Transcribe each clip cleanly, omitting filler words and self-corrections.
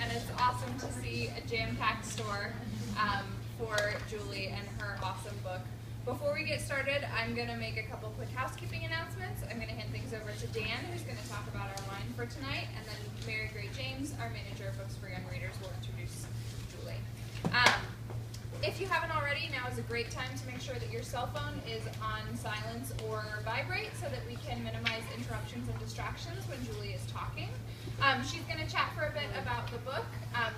and it's awesome to see a jam-packed store for Julie and her awesome book. Before we get started, I'm going to make a couple quick housekeeping announcements. I'm going to hand things over to Dan, who's going to talk about our wine for tonight, and then Mary Gray James, our manager of Books for Young Readers, will introduce Julie. If you haven't already, now is a great time to make sure that your cell phone is on silence or vibrate so that we can minimize interruptions and distractions when Julie is talking. She's going to chat for a bit about the book.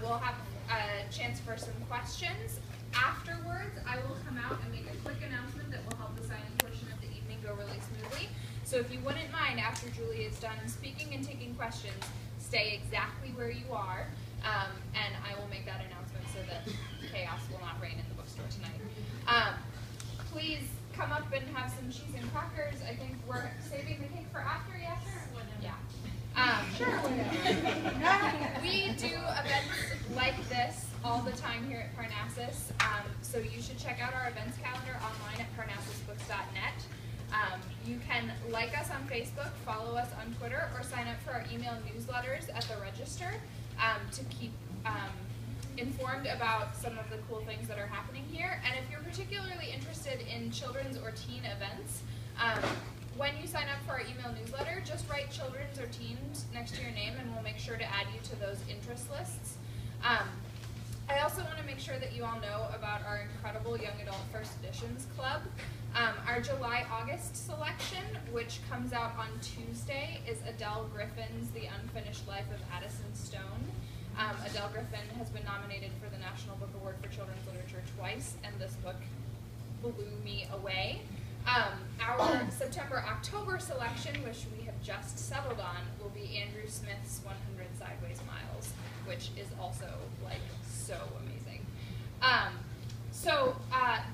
We'll have a chance for some questions. Afterwards, I will come out and make a quick announcement that will help the signing portion of the evening go really smoothly. So if you wouldn't mind, after Julie is done speaking and taking questions, stay exactly where you are, and I will make that announcement so that chaos will not reign in the bookstore tonight. Please come up and have some cheese and crackers. I think we're saving the cake for after, yes? Yeah. Sure. We do events like this all the time here at Parnassus, so you should check out our events calendar online at parnassusbooks.net. You can like us on Facebook, follow us on Twitter, or sign up for our email newsletters at the Register to keep informed about some of the cool things that are happening here. And if you're particularly interested in children's or teen events, when you sign up for our email newsletter, just write children's or teens next to your name and we'll make sure to add you to those interest lists. I also want to make sure that you all know about our incredible Young Adult First Editions Club. Our July-August selection, which comes out on Tuesday, is Adele Griffin's The Unfinished Life of Addison Stone. Adele Griffin has been nominated for the National Book Award for Children's Literature twice, and this book blew me away. Our September-October selection, which we have just settled on, will be Andrew Smith's 100 Sideways Miles, which is also, like, so amazing.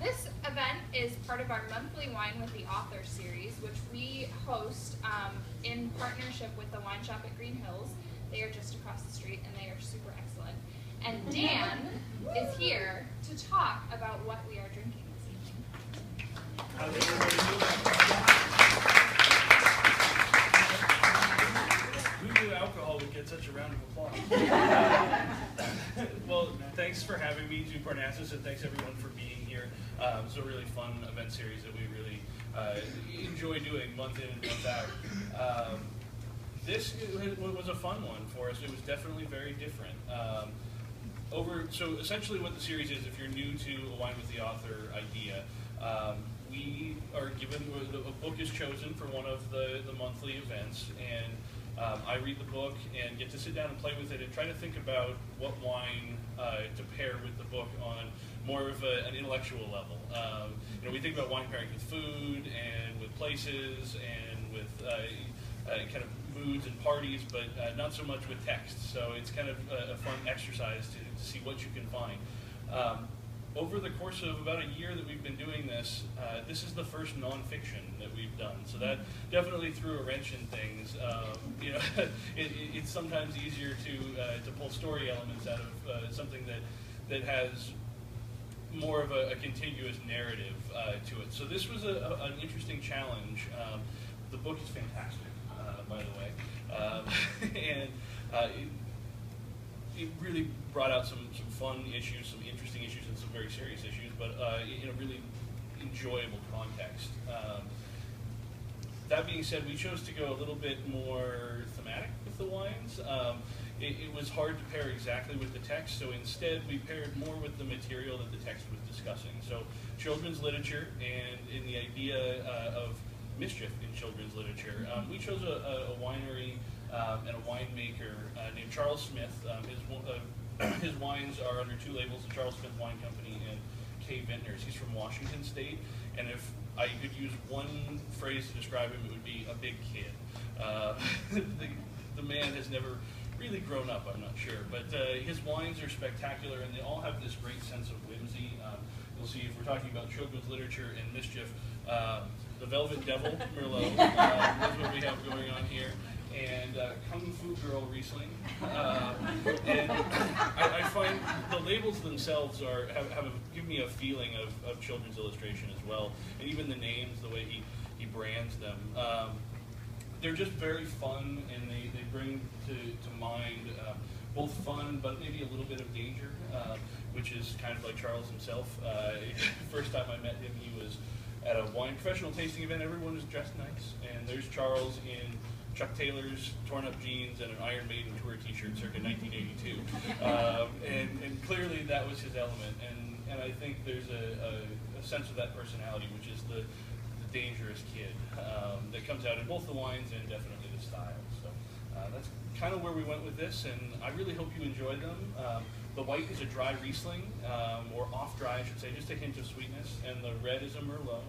This event is part of our monthly Wine with the Author series, which we host in partnership with the Wine Shop at Green Hills. They are just across the street, and they are super excellent. And Dan is here to talk about what we are drinking this evening. How's everybody doing? Who knew alcohol would get such a round of applause? Well, thanks for having me to Parnassus, and thanks everyone for being here. It's a really fun event series that we really enjoy doing month in and month out. This was a fun one for us. It was definitely very different. So essentially what the series is, if you're new to a Wine with the Author idea, we are given, a book is chosen for one of the monthly events, and I read the book and get to sit down and play with it and try to think about what wine to pair with the book on more of an intellectual level. We think about wine pairing with food and with places and with kind of moods and parties, but not so much with text. So it's kind of a fun exercise to see what you can find. Over the course of about a year that we've been doing this, this is the first nonfiction that we've done. So that definitely threw a wrench in things. It's sometimes easier to pull story elements out of something that has more of a contiguous narrative to it. So this was an interesting challenge. The book is fantastic, by the way, and it really brought out some fun issues, some interesting issues, and some very serious issues, but in a really enjoyable context. That being said, we chose to go a little bit more thematic with the wines. It was hard to pair exactly with the text, so instead we paired more with the material that the text was discussing. So children's literature, and in the idea of mischief in children's literature, we chose a winery and a winemaker named Charles Smith. His wines are under two labels, the Charles Smith Wine Company and K. Vintners. He's from Washington State, and if I could use one phrase to describe him, it would be a big kid. The man has never really grown up, I'm not sure, but his wines are spectacular, and they all have this great sense of whimsy. You'll see, if we're talking about children's literature and mischief, the Velvet Devil, Merlot, is what we have going on here, and Kung Fu Girl Riesling. And I find the labels themselves have given me a feeling of children's illustration as well, and even the names, the way he brands them. They're just very fun, and they bring to mind both fun, but maybe a little bit of danger, which is kind of like Charles himself. First time I met him, he was at a wine professional tasting event. Everyone was dressed nice, and there's Charles in Chuck Taylor's torn up jeans and an Iron Maiden tour t-shirt circa 1982. And clearly that was his element, and I think there's a sense of that personality, which is the dangerous kid that comes out in both the wines and definitely the style. So that's kind of where we went with this, and I really hope you enjoyed them. The white is a dry Riesling, or off dry I should say, just a hint of sweetness, and the red is a Merlot.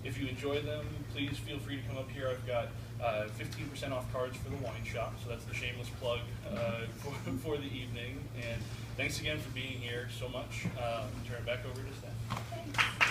If you enjoy them, please feel free to come up here. I've got 15% off cards for the wine shop, so that's the shameless plug for the evening. And thanks again for being here so much. Turn it back over to Steph. Thanks.